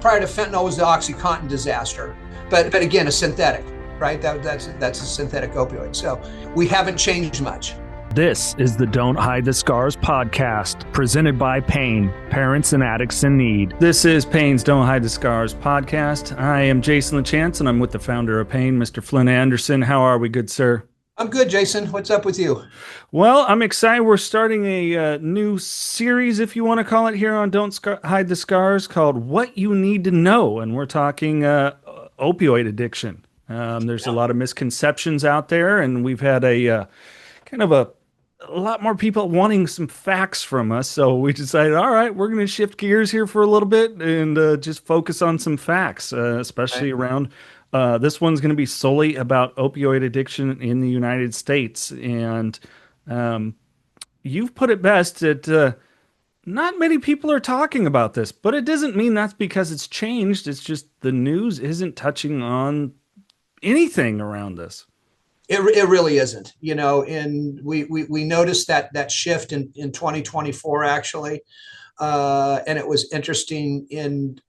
prior to fentanyl was the OxyContin disaster, but again, a synthetic, right? That's a synthetic opioid. So we haven't changed much. This is the Don't Hide the Scars podcast, presented by Pain, Parents and Addicts in Need. This is Pain's Don't Hide the Scars podcast. I am Jason LaChance, and I'm with the founder of Pain, Mr. Flindt Andersen. How are we, good sir? I'm good, Jason. What's up with you? Well, I'm excited. We're starting a new series, if you want to call it, here on Don't Hide the Scars, called What You Need to Know, and we're talking opioid addiction. There's a lot of misconceptions out there, and we've had a lot more people wanting some facts from us. So we decided, all right, we're going to shift gears here for a little bit and just focus on some facts, especially around this one's going to be solely about opioid addiction in the United States. And you've put it best that not many people are talking about this, but it doesn't mean that's because it's changed. It's just the news isn't touching on anything around this. It really isn't, and we noticed that shift in 2024 actually, and it was interesting in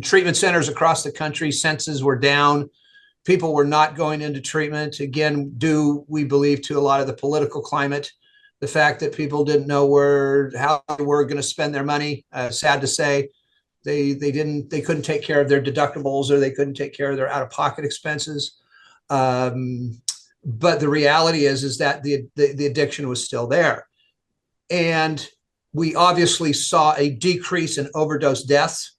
treatment centers across the country. Census were down, people were not going into treatment again, due, we believe, to a lot of the political climate, the fact that people didn't know how they were going to spend their money. Sad to say, they couldn't take care of their deductibles, or they couldn't take care of their out-of-pocket expenses. But the reality is that the addiction was still there. And we obviously saw a decrease in overdose deaths.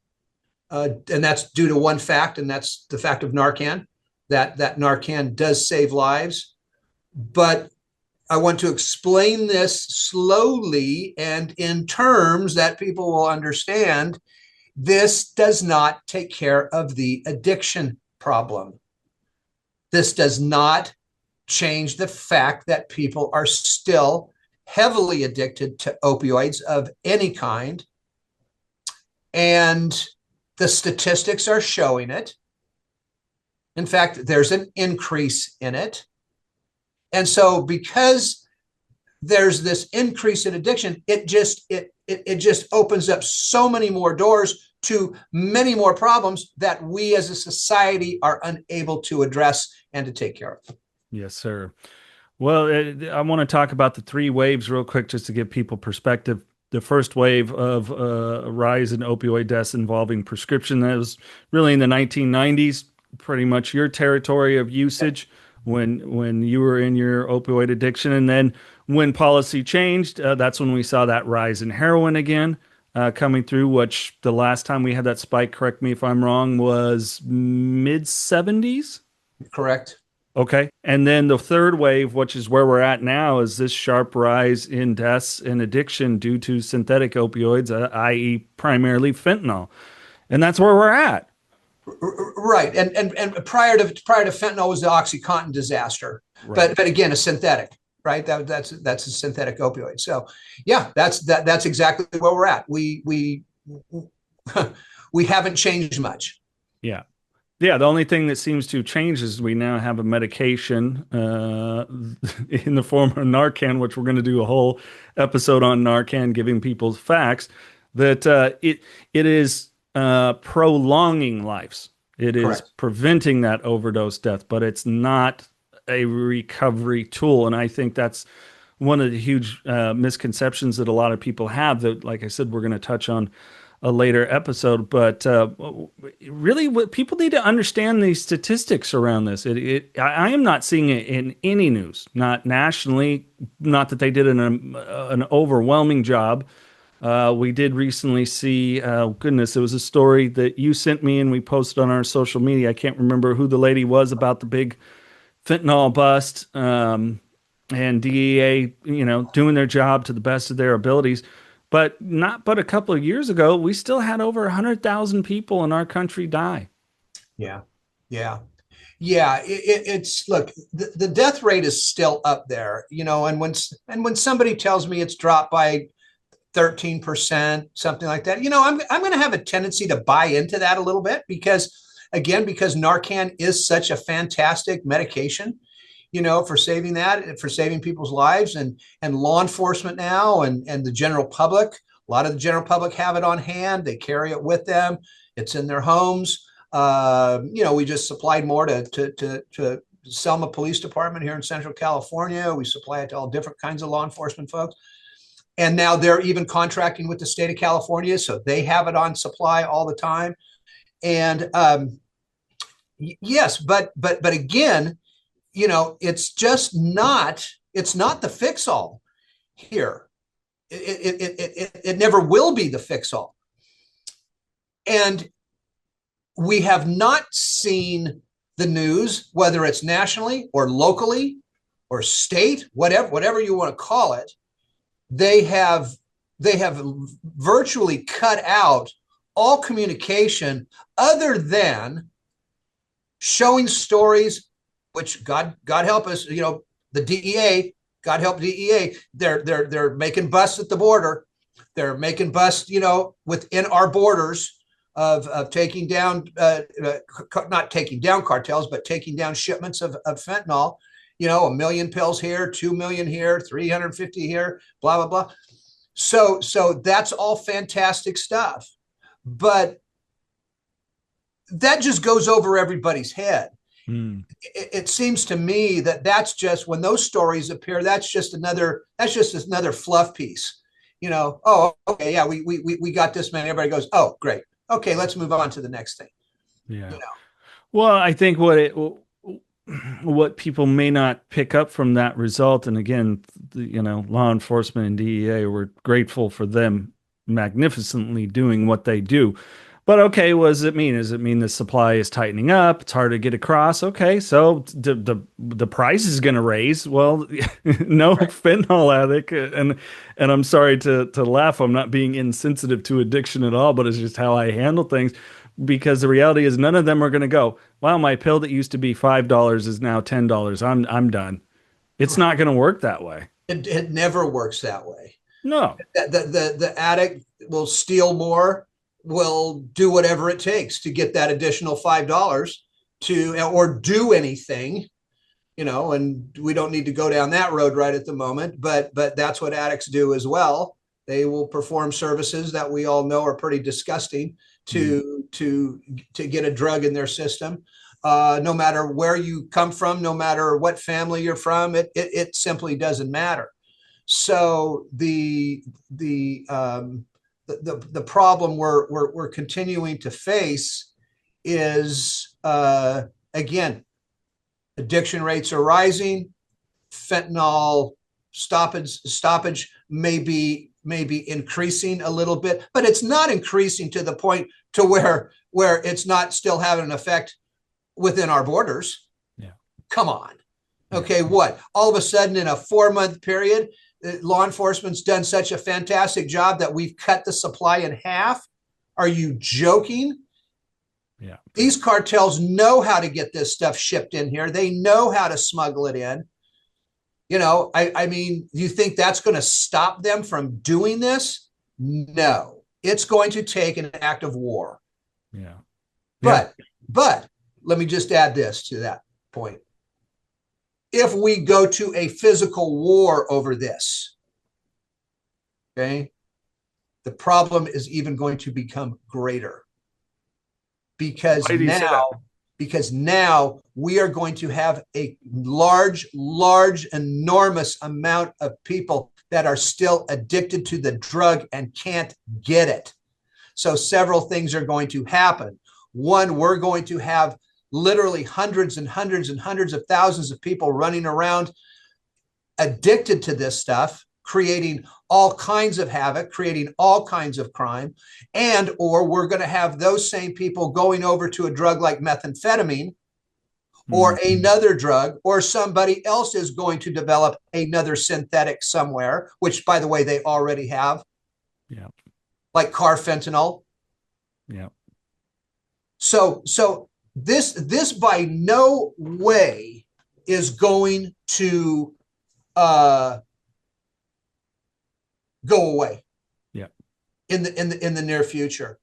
And that's due to one fact, and that's the fact of Narcan, that Narcan does save lives. But I want to explain this slowly and in terms that people will understand. This does not take care of the addiction problem. This does not change the fact that people are still heavily addicted to opioids of any kind. And the statistics are showing it. In fact, there's an increase in it. And so because there's this increase in addiction, it just opens up so many more doors to many more problems that we as a society are unable to address and to take care of. Yes, sir. Well, I want to talk about the three waves real quick, just to give people perspective. The first wave of a rise in opioid deaths involving prescription, that was really in the 1990s, pretty much your territory of usage when you were in your opioid addiction. And then when policy changed, that's when we saw that rise in heroin again. Coming through, which the last time we had that spike, correct me if I'm wrong, was mid-70s? Correct. Okay. And then the third wave, which is where we're at now, is this sharp rise in deaths and addiction due to synthetic opioids, i.e. primarily fentanyl. And that's where we're at. Right. And prior to fentanyl was the OxyContin disaster. Right. But again, a synthetic. Right, that's a synthetic opioid. So, yeah, that's exactly where we're at. We haven't changed much. Yeah. The only thing that seems to change is we now have a medication in the form of Narcan, which we're going to do a whole episode on Narcan, giving people facts that it is prolonging lives. It is Correct. Preventing that overdose death, but it's not a recovery tool. And I think that's one of the huge misconceptions that a lot of people have that, like I said, we're going to touch on a later episode. But really, what people need to understand these statistics around this. I am not seeing it in any news, not nationally, not that they did an overwhelming job. We did recently see, it was a story that you sent me and we posted on our social media. I can't remember who the lady was, about the big fentanyl bust, and DEA, doing their job to the best of their abilities. But a couple of years ago, we still had over 100,000 people in our country die. Yeah. It's look, the death rate is still up there, and when somebody tells me it's dropped by 13%, something like that, I'm going to have a tendency to buy into that a little bit because Narcan is such a fantastic medication, for saving people's lives, and law enforcement now and the general public A lot of the general public have it on hand. They carry it with them. It's in their homes. We just supplied more to Selma Police Department here in Central California. We supply it to all different kinds of law enforcement folks. And now they're even contracting with the state of California, so they have it on supply all the time. And yes, but again, it's just not. It's not the fix-all here. It never will be the fix-all. And we have not seen the news, whether it's nationally or locally or state, whatever you want to call it. They have virtually cut out all communication other than showing stories, which God help us, the DEA, God help DEA, they're making busts at the border. They're making busts, within our borders of taking down, not taking down cartels, but taking down shipments of fentanyl. 1 million pills here, 2 million here, 350 here, blah, blah, blah. So that's all fantastic stuff. But that just goes over everybody's head. It seems to me that's just, when those stories appear, that's just another fluff piece. Oh, okay, yeah, we got this many. Everybody goes, oh, great. Okay, let's move on to the next thing. Yeah. Well, I think what people may not pick up from that result, and again, law enforcement and DEA, we're grateful for them magnificently doing what they do. But okay, what does it mean? Does it mean the supply is tightening up? It's hard to get across. Okay, so the price is going to raise. Well, no, right. Fentanyl addict, and I'm sorry to laugh. I'm not being insensitive to addiction at all, but it's just how I handle things. Because the reality is, none of them are going to go, wow, my pill that used to be $5 is now $10. I'm done. It's not going to work that way. It never works that way. No. The addict will steal more, will do whatever it takes to get that additional $5 or do anything, and we don't need to go down that road right at the moment, but that's what addicts do as well. They will perform services that we all know are pretty disgusting to get a drug in their system. No matter where you come from, no matter what family you're from, it simply doesn't matter. So the problem we're continuing to face is, again, addiction rates are rising. Fentanyl stoppage may be increasing a little bit, but it's not increasing to the point to where it's not still having an effect within our borders. Yeah. Come on. Okay, what? All of a sudden in a 4-month period, law enforcement's done such a fantastic job that we've cut the supply in half? Are you joking? Yeah. These cartels know how to get this stuff shipped in here. They know how to smuggle it in. I mean, you think that's going to stop them from doing this? No, it's going to take an act of war. Yeah. But let me just add this to that point. If we go to a physical war over this, okay, the problem is even going to become greater. Because now we are going to have a large, enormous amount of people that are still addicted to the drug and can't get it. So several things are going to happen. One, we're going to have literally hundreds and hundreds and hundreds of thousands of people running around addicted to this stuff, creating all kinds of havoc, creating all kinds of crime, or we're going to have those same people going over to a drug like methamphetamine or another drug, or somebody else is going to develop another synthetic somewhere, which, by the way, they already have. Yeah. Like carfentanil. Yeah. So this by no way is going to go away. Yeah. In the near future.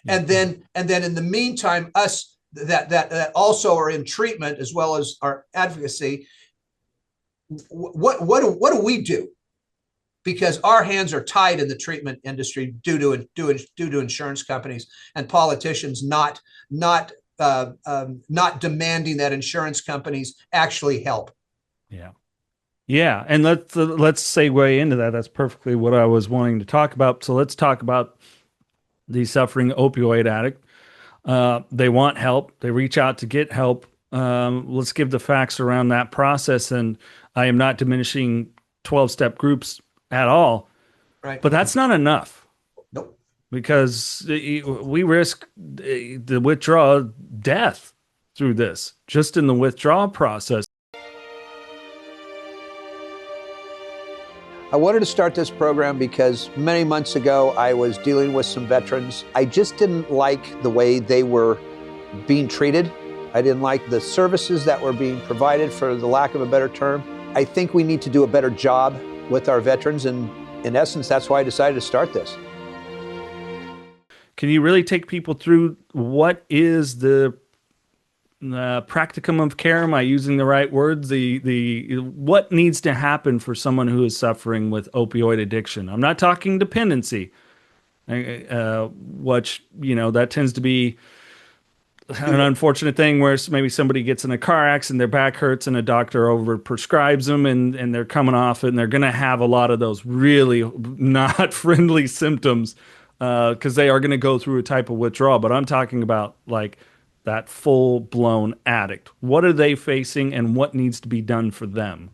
Yeah. And then in the meantime, us that also are in treatment as well as our advocacy, what do we do? because our hands are tied in the treatment industry due to insurance companies and politicians not demanding that insurance companies actually help. Yeah. Yeah, and let's segue into that. That's perfectly what I was wanting to talk about. So let's talk about the suffering opioid addict. They want help. They reach out to get help. Let's give the facts around that process. And I am not diminishing 12-step groups at all, Right. but that's not enough Nope. because we risk the withdrawal death through this, just in the withdrawal process. I wanted to start this program because many months ago I was dealing with some veterans. I just didn't like the way they were being treated. I didn't like the services that were being provided, for the lack of a better term. I think we need to do a better job with our veterans, and in essence, that's why I decided to start this. Can you really take people through what is the practicum of care? Am I using the right words? The what needs to happen for someone who is suffering with opioid addiction? I'm not talking dependency, which that tends to be an unfortunate thing where maybe somebody gets in a car accident, their back hurts, and a doctor over prescribes them, and they're coming off it, and they're going to have a lot of those really not friendly symptoms because they are going to go through a type of withdrawal. But I'm talking about like that full-blown addict. What are they facing, and what needs to be done for them?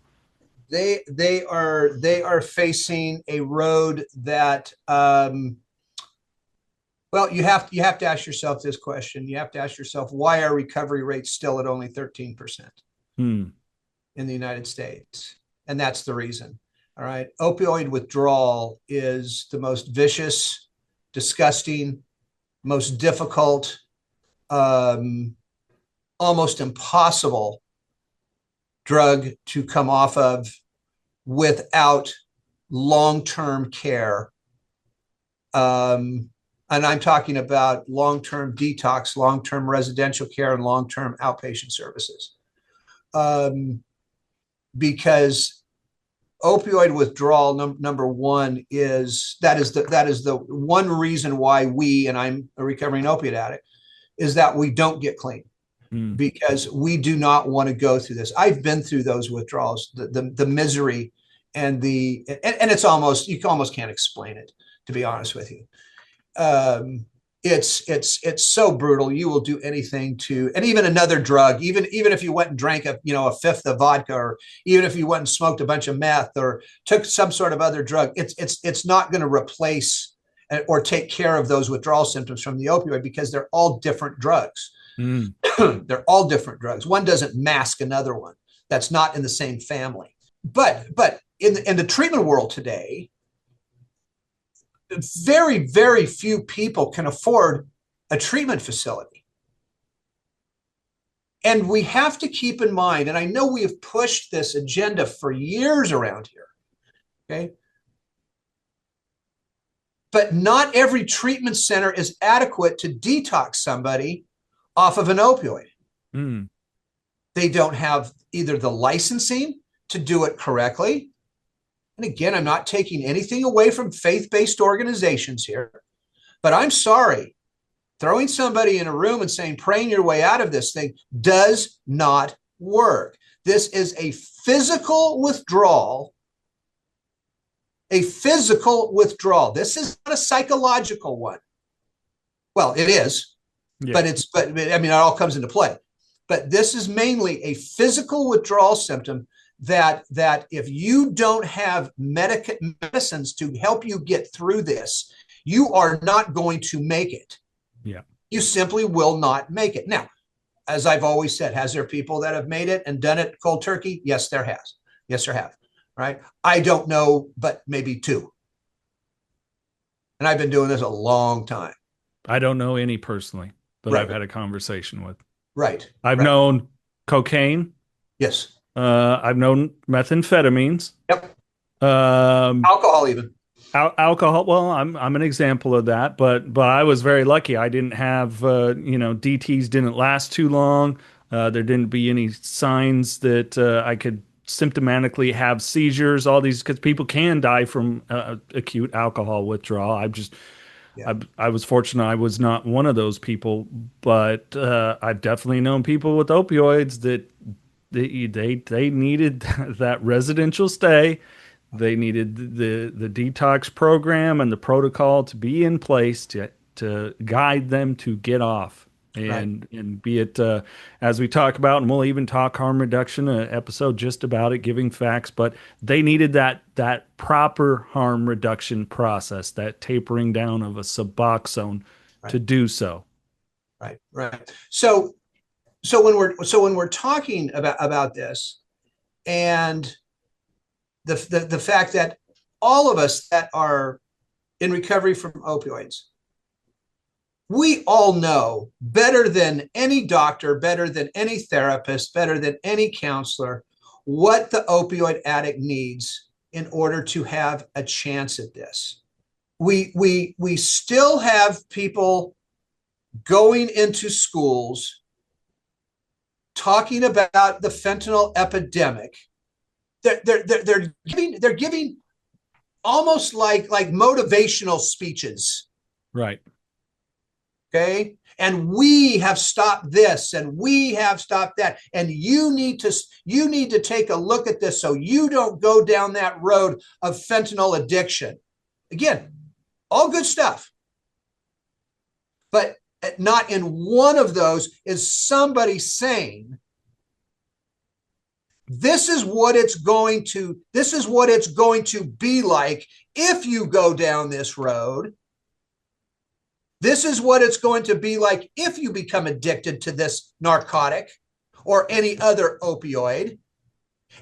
They are facing a road that well, you have to ask yourself this question. You have to ask yourself, why are recovery rates still at only 13% in the United States? And that's the reason. All right. Opioid withdrawal is the most vicious, disgusting, most difficult, almost impossible drug to come off of without long-term care. And I'm talking about long-term detox, long-term residential care, and long-term outpatient services. Because opioid withdrawal, number one, is the one reason why we, and I'm a recovering opiate addict, is that we don't get clean. Because we do not want to go through this. I've been through those withdrawals, the misery and it's almost, you almost can't explain it, to be honest with you. It's so brutal. You will do anything to, and even another drug, even if you went and drank a fifth of vodka, or even if you went and smoked a bunch of meth or took some sort of other drug, it's not going to replace or take care of those withdrawal symptoms from the opioid, because they're all different drugs. They're all different drugs. One doesn't mask another one. That's not in the same family. But in the treatment world today, very, very few people can afford a treatment facility. And we have to keep in mind, and I know we have pushed this agenda for years around here, okay? But not every treatment center is adequate to detox somebody off of an opioid. They don't have either the licensing to do it correctly. And again, I'm not taking anything away from faith-based organizations here, but I'm sorry, throwing somebody in a room and saying, praying your way out of this thing does not work. This is a physical withdrawal. A physical withdrawal. This is not a psychological one. Well, it is. Yeah. But I mean, it all comes into play. But this is mainly a physical withdrawal symptom that if you don't have medicines to help you get through this, you are not going to make it. Yeah. You simply will not make it. Now, as I've always said, has there people that have made it and done it cold turkey? Yes, there has. Yes, there have. Right? I don't know, but maybe two. And I've been doing this a long time. I don't know any personally that Right. I've had a conversation with. Right. I've known cocaine. Yes. I've known methamphetamines. Yep. Alcohol even. Alcohol. Well, I'm an example of that, but I was very lucky. I didn't have DTs didn't last too long. There didn't be any signs that I could symptomatically have seizures, all these, because people can die from acute alcohol withdrawal. Yeah. I was fortunate I was not one of those people, but I've definitely known people with opioids that they needed that residential stay. They needed the detox program and the protocol to be in place to guide them to get off. Right. And be it as we talk about, and we'll even talk harm reduction, an episode just about it, giving facts. But they needed that proper harm reduction process, that tapering down of a Suboxone Right. to do so. Right. Right. So when we're talking about this, and the fact that all of us that are in recovery from opioids, we all know better than any doctor, better than any therapist, better than any counselor, what the opioid addict needs in order to have a chance at this. We still have people going into schools talking about the fentanyl epidemic. They're giving almost like motivational speeches. Right. Okay. And we have stopped this and we have stopped that. And you need to take a look at this so you don't go down that road of fentanyl addiction. Again, all good stuff. But not in one of those is somebody saying, this is what it's going to be like if you go down this road. This is what it's going to be like if you become addicted to this narcotic or any other opioid.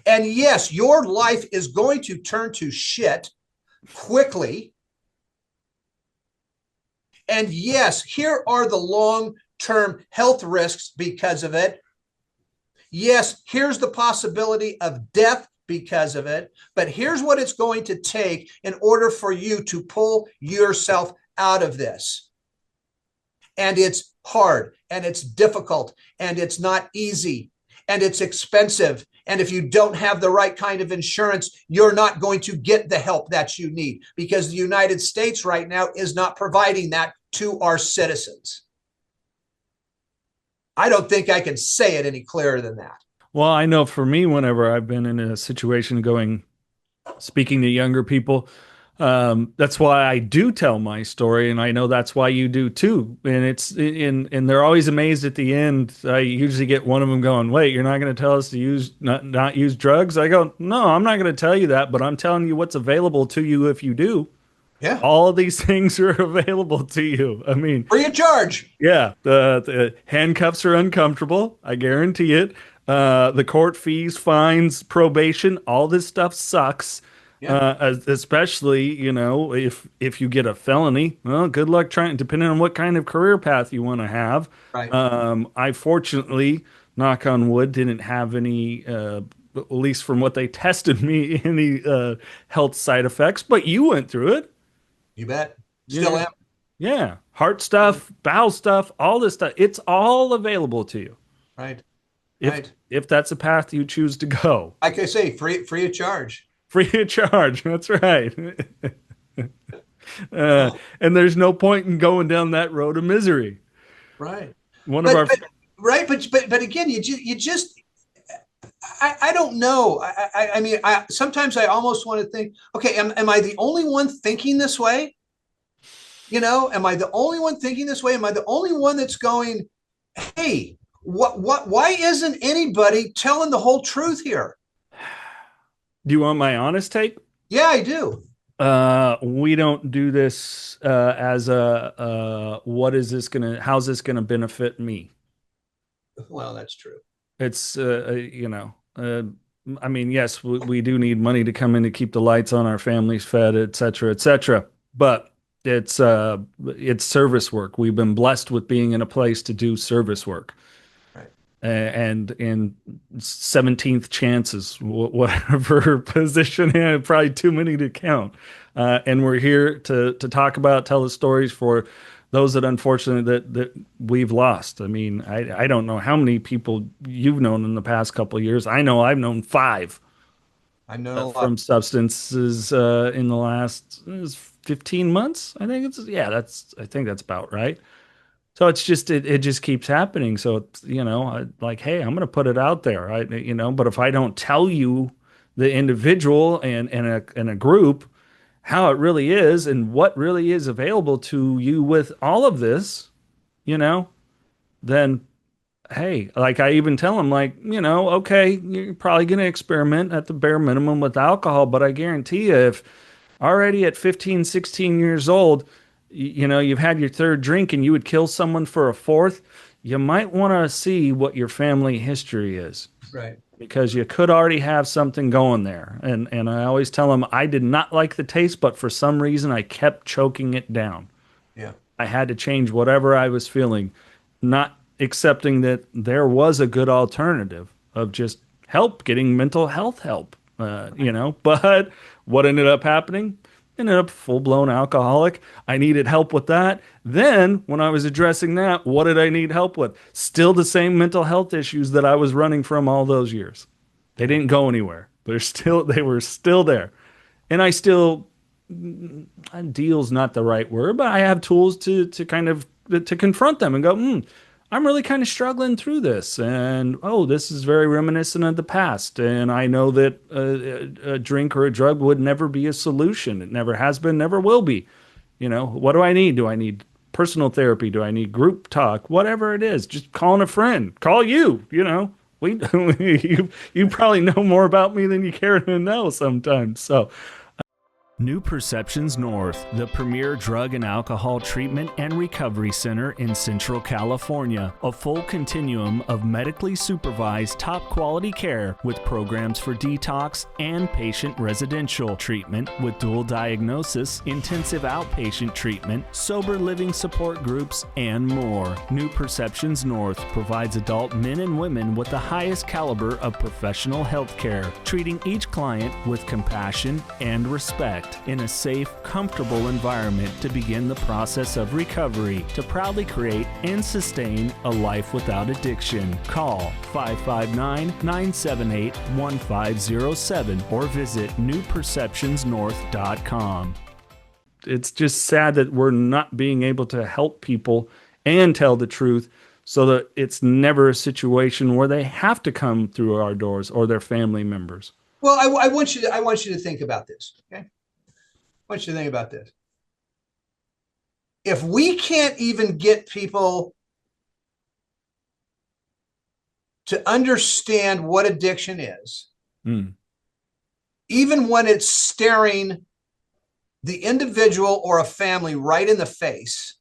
And yes, your life is going to turn to shit quickly. And yes, here are the long-term health risks because of it. Yes, here's the possibility of death because of it. But here's what it's going to take in order for you to pull yourself out of this. And it's hard, and it's difficult, and it's not easy, and it's expensive. And if you don't have the right kind of insurance, you're not going to get the help that you need, because the United States right now is not providing that to our citizens. I don't think I can say it any clearer than that. Well, I know for me, whenever I've been in a situation speaking to younger people, that's why I do tell my story, and I know that's why you do too. And they're always amazed at the end. I usually get one of them going, "Wait, you're not going to tell us to not use drugs?" I go, "No, I'm not going to tell you that, but I'm telling you what's available to you if you do. Yeah. All of these things are available to you. I mean, Free of charge. yeah, the handcuffs are uncomfortable. I guarantee it. The court fees, fines, probation, all this stuff sucks. Yeah. Especially, if you get a felony, well, good luck trying, depending on what kind of career path you want to have. Right. I fortunately, knock on wood, didn't have any, at least from what they tested me, any health side effects, but you went through it. You bet. Still am. Yeah. Heart stuff, bowel stuff, all this stuff. It's all available to you. Right. If Right. if that's a path you choose to go. Like I say, free of charge. Free of charge. That's right. And there's no point in going down that road of misery. Right. One of our Right. But again, you just I don't know. I mean, sometimes I almost want to think, okay, am I the only one thinking this way? Am I the only one thinking this way? Am I the only one that's going, hey, why isn't anybody telling the whole truth here? Do you want my honest take? Yeah, I do. We don't do this as how's this gonna benefit me? Well, that's true. It's I mean, yes, we do need money to come in to keep the lights on, our families fed, et cetera, et cetera. But it's service work. We've been blessed with being in a place to do service work. Right. And in 17th chances, whatever position, probably too many to count. And we're here to talk about, tell the stories for those that unfortunately that we've lost. I mean, I don't know how many people you've known in the past couple of years. I know I've known 5 I know a lot. from substances in the last 15 months. I think I think that's about right. So it's just it just keeps happening. So it's, like, hey, I'm going to put it out there, right? But if I don't tell you, the individual and a group, how it really is and what really is available to you with all of this, you know, then hey, like I even tell them, like, okay, you're probably going to experiment at the bare minimum with alcohol, but I guarantee you, if already at 15, 16 years old, you've had your third drink and you would kill someone for a fourth, you might want to see what your family history is. Right. Because you could already have something going there. And I always tell them I did not like the taste, but for some reason I kept choking it down. Yeah. I had to change whatever I was feeling, not accepting that there was a good alternative of just getting mental health help, But what ended up happening? Ended up full blown alcoholic. I needed help with that. Then, when I was addressing that, what did I need help with? Still the same mental health issues that I was running from all those years. They didn't go anywhere. They were still there. And I still deal's not the right word, but I have tools to kind of to confront them and go, I'm really kind of struggling through this, and this is very reminiscent of the past, and I know that a drink or a drug would never be a solution. It never has been, never will be. What do I need? Do I need personal therapy? Do I need group talk? Whatever it is, just calling a friend, call you. We you probably know more about me than you care to know sometimes. So New Perceptions North, the premier drug and alcohol treatment and recovery center in Central California. A full continuum of medically supervised top quality care with programs for detox and patient residential treatment with dual diagnosis, intensive outpatient treatment, sober living support groups, and more. New Perceptions North provides adult men and women with the highest caliber of professional health care, treating each client with compassion and respect in a safe, comfortable environment to begin the process of recovery to proudly create and sustain a life without addiction. Call 559-978-1507 or visit newperceptionsnorth.com. It's just sad that we're not being able to help people and tell the truth, so that it's never a situation where they have to come through our doors or their family members. Well, I want you to think about this. Okay. I want you to think about this. If we can't even get people to understand what addiction is, even when it's staring the individual or a family right in the face,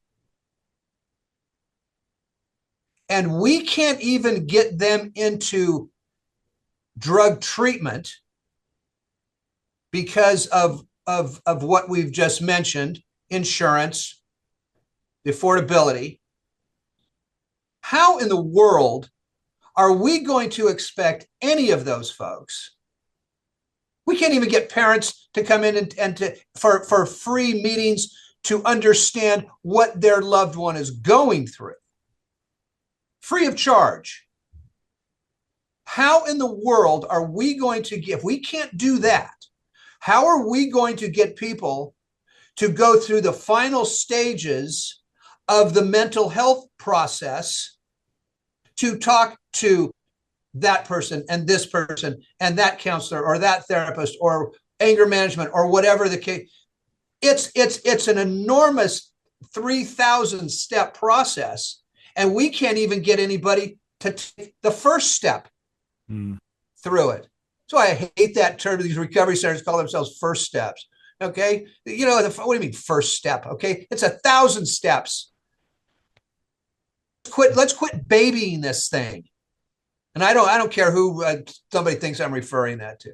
and we can't even get them into drug treatment because of what we've just mentioned, insurance, the affordability, how in the world are we going to expect any of those folks? We can't even get parents to come in and for free meetings to understand what their loved one is going through, free of charge. How in the world are we going to get, if we can't do that, how are we going to get people to go through the final stages of the mental health process to talk to that person and this person and that counselor or that therapist or anger management or whatever the case? It's an enormous 3,000 step process, and we can't even get anybody to take the first step through it. So I hate that term. These recovery centers call themselves first steps. Okay. What do you mean first step? Okay. It's 1,000 steps. Let's quit babying this thing. And I don't care who somebody thinks I'm referring that to.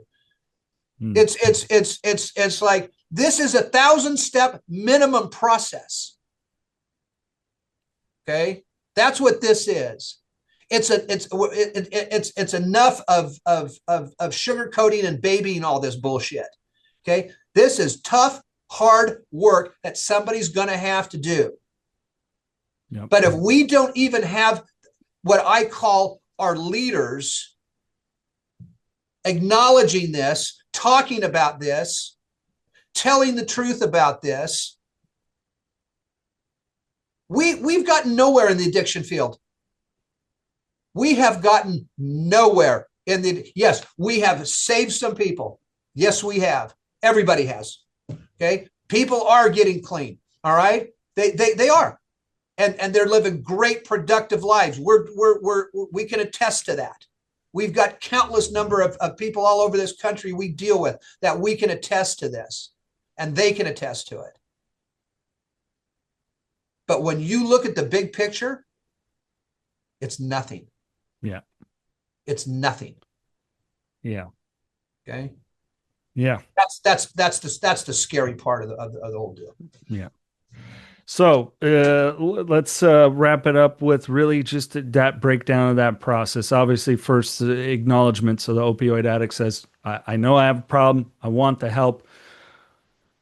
It's like, this is 1,000 step minimum process. Okay. That's what this is. It's enough of sugarcoating and babying all this bullshit. Okay, this is tough, hard work that somebody's going to have to do. Yep. But if we don't even have what I call our leaders acknowledging this, talking about this, telling the truth about this. We've gotten nowhere in the addiction field. We have gotten nowhere in the, yes, we have saved some people. Yes, we have. Everybody has. Okay. People are getting clean. All right. They are. And they're living great, productive lives. We can attest to that. We've got countless number of people all over this country we deal with that we can attest to this, and they can attest to it. But when you look at the big picture, it's nothing. Yeah. It's nothing. Yeah. Okay. Yeah. That's the scary part of the whole deal. Yeah. So let's wrap it up with really just that breakdown of that process. Obviously, first acknowledgement. So the opioid addict says, I know I have a problem. I want the help.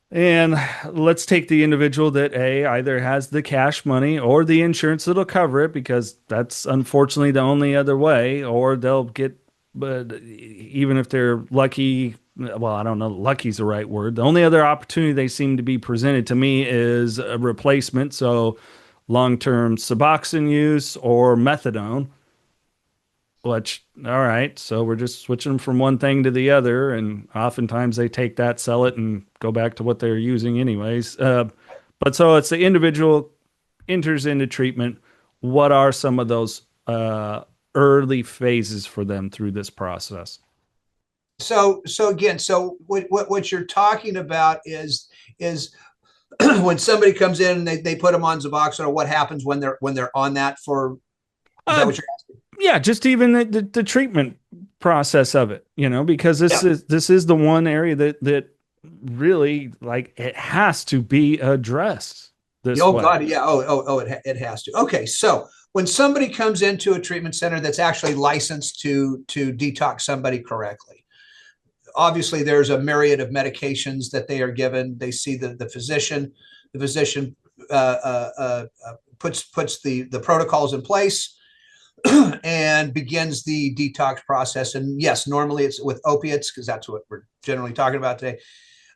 And let's take the individual that either has the cash money or the insurance that'll cover it, because that's unfortunately the only other way, or they'll get, but even if they're lucky, well, I don't know, lucky's the right word. The only other opportunity they seem to be presented to me is a replacement. So long-term Suboxone use or methadone. Which, all right, so we're just switching from one thing to the other, and oftentimes they take that, sell it, and go back to what they're using anyways. But so it's the individual enters into treatment. What are some of those early phases for them through this process? So again, what you're talking about is when somebody comes in and they put them on Suboxone, or what happens when they're on that for, is that what you're asking? Yeah, just even the treatment process of it, because this is the one area that really, like, it has to be addressed this way. God, yeah. It has to. Okay, so when somebody comes into a treatment center that's actually licensed to detox somebody correctly, obviously there's a myriad of medications that they are given. They see the physician. The physician puts the protocols in place and begins the detox process. And yes, normally it's with opiates, because that's what we're generally talking about today.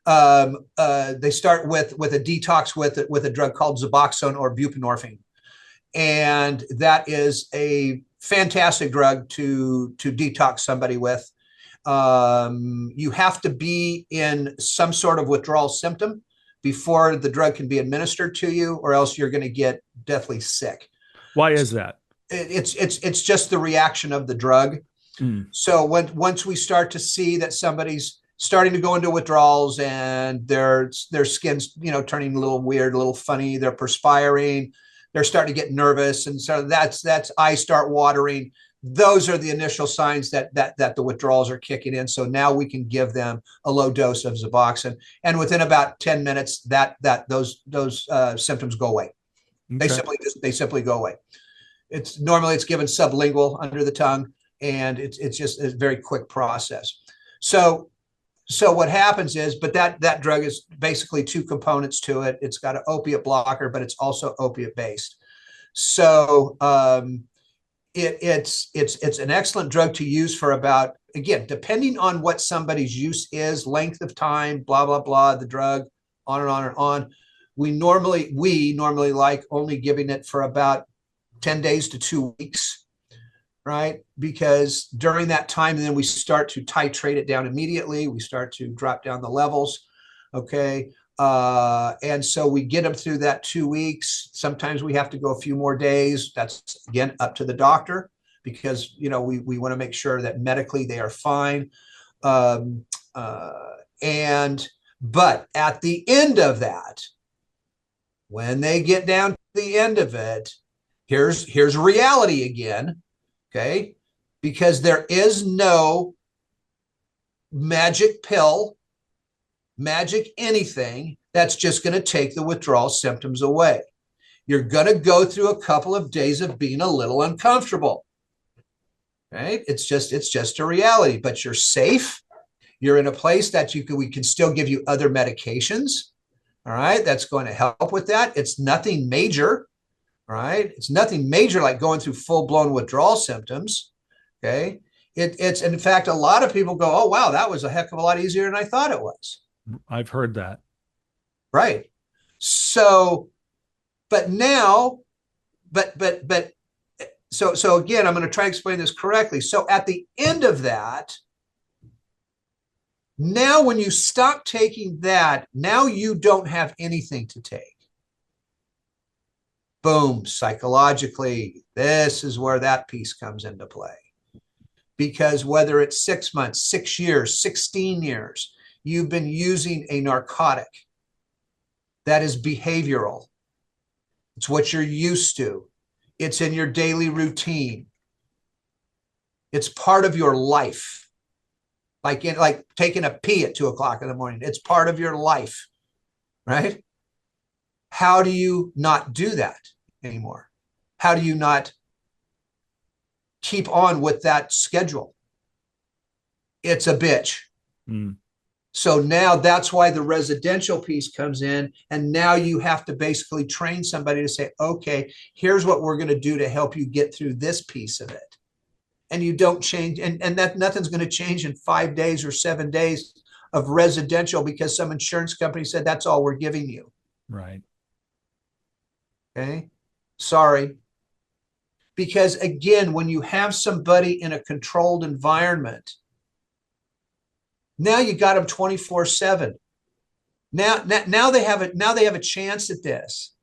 They start with a detox with a drug called Suboxone or buprenorphine, and that is a fantastic drug to detox somebody with. You have to be in some sort of withdrawal symptom before the drug can be administered to you, or else you're going to get deathly sick. Why is that? It's just the reaction of the drug. So once we start to see that somebody's starting to go into withdrawals and their skin's turning a little weird, a little funny, they're perspiring, they're starting to get nervous, and so that's eyes start watering. Those are the initial signs that the withdrawals are kicking in. So now we can give them a low dose of Suboxone, and within about 10 minutes, those symptoms go away. Okay. They simply go away. It's given sublingual under the tongue, and it's just a very quick process. So what happens is, but that drug is basically two components to it. It's got an opiate blocker, but it's also opiate based. So it's an excellent drug to use for about, again, depending on what somebody's use is, length of time, blah blah blah, the drug, on and on and on. We normally like only giving it for about 10 days to 2 weeks, right? Because during that time, then we start to titrate it down immediately. We start to drop down the levels, okay? And so we get them through that 2 weeks. Sometimes we have to go a few more days. That's, again, up to the doctor, because, we want to make sure that medically they are fine. But at the end of that, when they get down to the end of it, here's reality again, okay? Because there is no magic pill, magic anything that's just going to take the withdrawal symptoms away. You're going to go through a couple of days of being a little uncomfortable, right? It's just a reality, but you're safe. You're in a place that we can still give you other medications, all right? That's going to help with that. It's nothing major. Right? It's nothing major like going through full-blown withdrawal symptoms, okay? It's in fact, a lot of people go, oh, wow, that was a heck of a lot easier than I thought it was. I've heard that. Right. So, but now, so again, I'm going to try to explain this correctly. So at the end of that, now when you stop taking that, now you don't have anything to take. Boom, psychologically, this is where that piece comes into play. Because whether it's 6 months, 6 years, 16 years, you've been using a narcotic that is behavioral. It's what you're used to. It's in your daily routine. It's part of your life. Like taking a pee at 2 o'clock in the morning. It's part of your life, right? How do you not do that anymore? How do you not keep on with that schedule? It's a bitch. Mm. So now that's why the residential piece comes in. And now you have to basically train somebody to say, okay, here's what we're going to do to help you get through this piece of it. And you don't change. And that nothing's going to change in 5 days or 7 days of residential because some insurance company said that's all we're giving you. Right. Okay. Sorry. Because again, when you have somebody in a controlled environment, now you got them 24/7. Now they have a chance at this.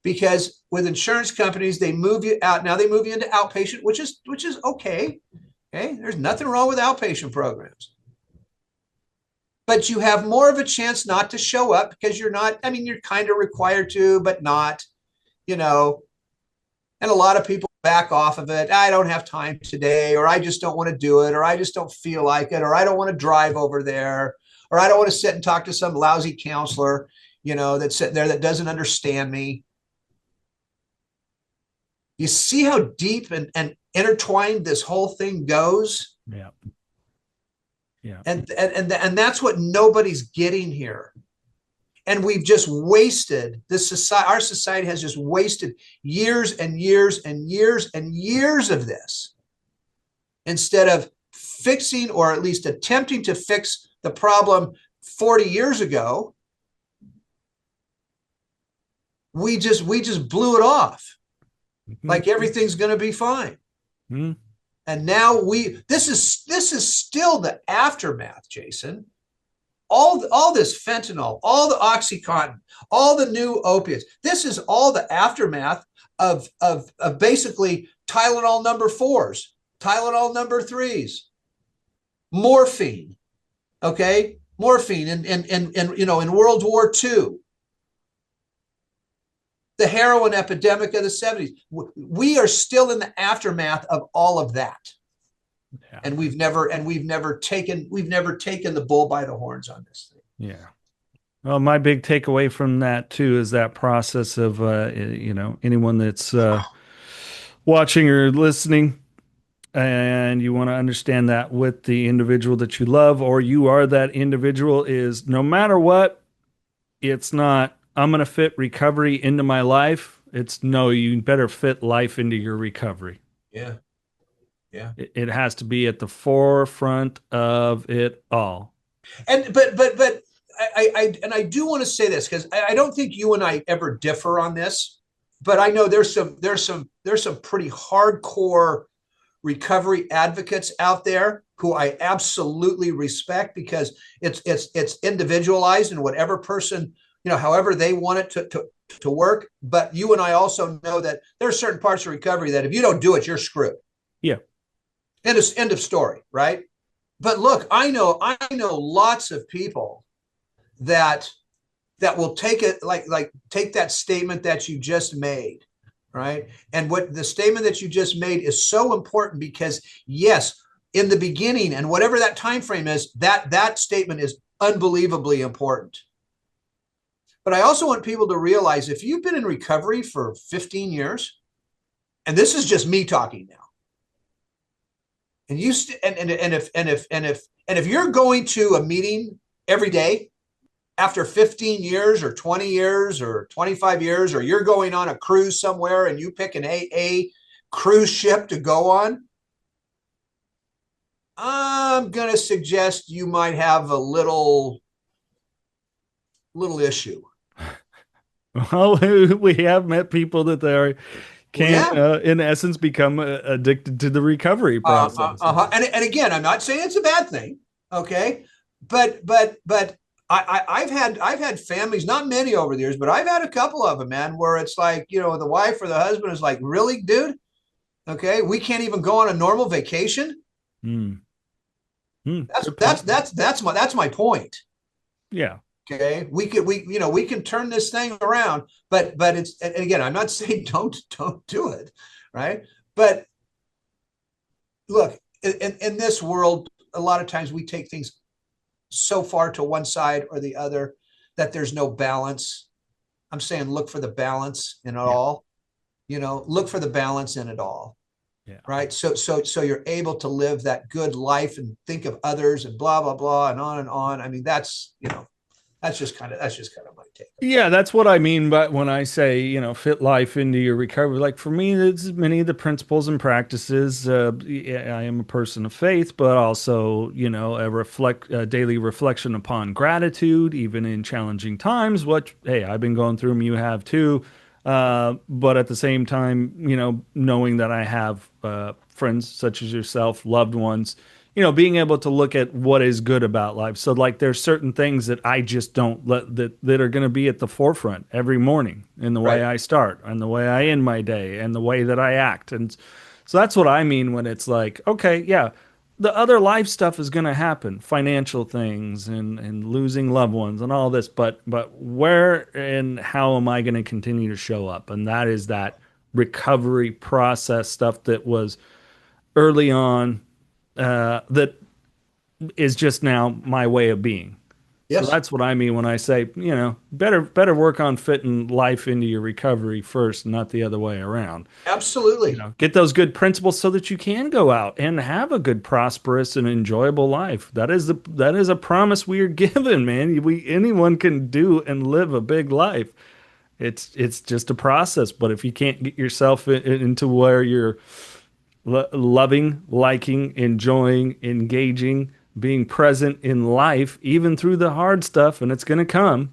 Because with insurance companies, they move you out. Now they move you into outpatient, which is okay. Okay. There's nothing wrong with outpatient programs. But you have more of a chance not to show up because you're kind of required to, but not, and a lot of people back off of it. I don't have time today, or I just don't want to do it, or I just don't feel like it, or I don't want to drive over there, or I don't want to sit and talk to some lousy counselor, that's sitting there that doesn't understand me. You see how deep and intertwined this whole thing goes? Yeah. Yeah. And that's what nobody's getting here. And we've just wasted this society. Our society has just wasted years and years and years and years of this instead of fixing, or at least attempting to fix, the problem 40 years ago. We just blew it off. Mm-hmm. Like everything's going to be fine. Mm-hmm. And now this is still the aftermath, Jason. All this fentanyl, all the OxyContin, all the new opiates. This is all the aftermath of basically Tylenol number 4s, Tylenol number 3s, morphine. Okay, morphine in World War II. The heroin epidemic of the 70s. We are still in the aftermath of all of that. Yeah. And we've never taken the bull by the horns on this thing. Yeah. Well, my big takeaway from that too is that process of anyone that's watching or listening, and you want to understand that with the individual that you love, or you are that individual, is no matter what, it's not, I'm going to fit recovery into my life. It's no, you better fit life into your recovery. Yeah. Yeah. It has to be at the forefront of it all. And but I do want to say this, because I don't think you and I ever differ on this, but I know there's some pretty hardcore recovery advocates out there who I absolutely respect, because it's individualized, and whatever person, however they want it to work. But you and I also know that there are certain parts of recovery that if you don't do it, you're screwed. Yeah. End of story, right? But look, I know lots of people that will take it take that statement that you just made, right? And what the statement that you just made is so important, because yes, in the beginning, and whatever that time frame is, that statement is unbelievably important. But I also want people to realize, if you've been in recovery for 15 years, and this is just me talking now, and if you're going to a meeting every day after 15 years or 20 years or 25 years, or you're going on a cruise somewhere and you pick an AA cruise ship to go on, I'm going to suggest you might have a little issue. Well, we have met people that they can, Yeah. in essence, become addicted to the recovery process. And again, I'm not saying it's a bad thing. Okay. But I've had families, not many over the years, but I've had a couple of them, man, where it's like, the wife or the husband is like, really, dude? Okay. We can't even go on a normal vacation. Hmm. That's my point. Yeah. Okay, we can turn this thing around, but it's, and again, I'm not saying don't do it, right? But look, in this world, a lot of times we take things so far to one side or the other that there's no balance. I'm saying look for the balance in it all. Look for the balance in it all. Yeah. Right. So you're able to live that good life and think of others and blah blah blah and on and on. I mean, that's just kind of my take. Yeah, that's what I mean by when I say, fit life into your recovery. Like for me, it's many of the principles and practices. I am a person of faith, but also, a daily reflection upon gratitude, even in challenging times. What, hey, I've been going through them, you have too. But at the same time, knowing that I have friends such as yourself, loved ones, being able to look at what is good about life. So like there's certain things that I just don't let that are going to be at the forefront every morning in the way I start and the way I end my day and the way that I act. And so that's what I mean when it's like, okay, yeah, the other life stuff is going to happen, financial things and losing loved ones and all this, but where and how am I going to continue to show up? And that is that recovery process stuff that was early on, that is just now my way of being. Yes. So that's what I mean when I say, better work on fitting life into your recovery first, not the other way around. Absolutely. Get those good principles so that you can go out and have a good, prosperous, and enjoyable life. That is a promise we are given, man. Anyone can do and live a big life. It's just a process. But if you can't get yourself into where you're loving, liking, enjoying, engaging, being present in life, even through the hard stuff, and it's going to come,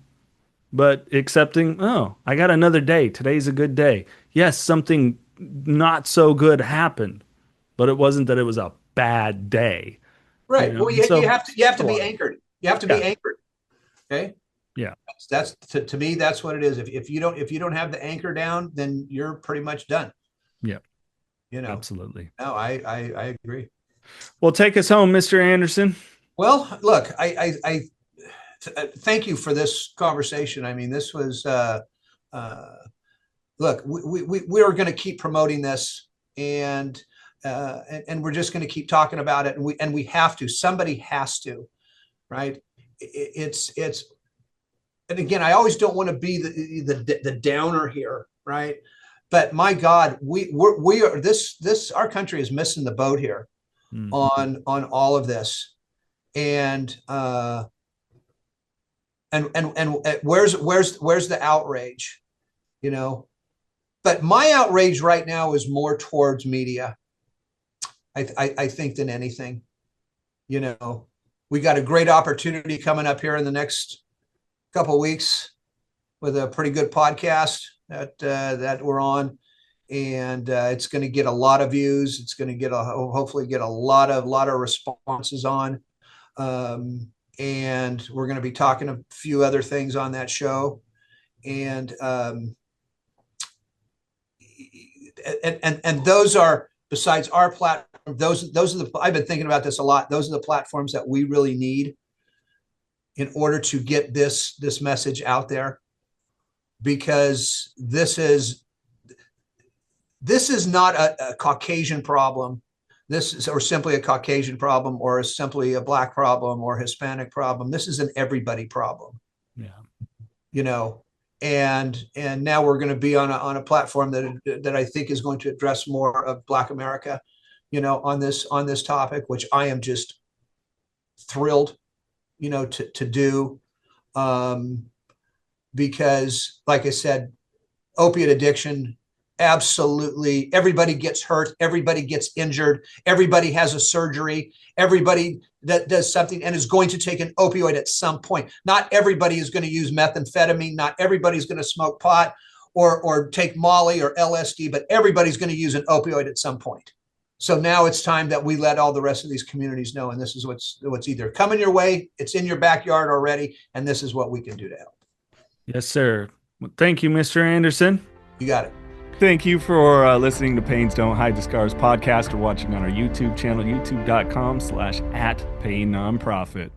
but accepting, oh, I got another day. Today's a good day. Yes, something not so good happened, but it wasn't that it was a bad day. Right. Well, you have to be anchored. You have to be anchored. Okay. Yeah. That's to me, that's what it is. If you don't have the anchor down, then you're pretty much done. Yeah. Absolutely. No, I agree. Well, take us home, Mr. Andersen. Well, look, I thank you for this conversation. I mean, this was, look, we are going to keep promoting this, and we're just going to keep talking about it, and we have to. Somebody has to, right? It's, and again, I always don't want to be the downer here, right? But my God, we are our country is missing the boat here on all of this, and where's the outrage, But my outrage right now is more towards media. I think than anything, we got a great opportunity coming up here in the next couple of weeks with a pretty good podcast that we're on, and it's going to get a lot of views. It's going to hopefully get a lot of responses on, and we're going to be talking a few other things on that show, and those are, besides our platform, those are I've been thinking about this a lot. Those are the platforms that we really need in order to get this message out there, because this is not a Caucasian problem. This is, or simply a Caucasian problem, or simply a Black problem or Hispanic problem. This is an everybody problem. Yeah. And now we're going to be on a platform that I think is going to address more of Black America, on this topic, which I am just thrilled, to do, because, like I said, opiate addiction Absolutely. Everybody gets hurt. Everybody gets injured. Everybody has a surgery. Everybody that does something and is going to take an opioid at some point. Not everybody is going to use methamphetamine. Not everybody's going to smoke pot or take Molly or LSD, but everybody's going to use an opioid at some point. So now it's time that we let all the rest of these communities know, and this is what's either coming your way, it's in your backyard already, and this is what we can do to help. Yes, sir. Well, thank you, Mr. Andersen. You got it. Thank you for listening to Pains Don't Hide the Scars podcast or watching on our YouTube channel, youtube.com/@PainNonprofit.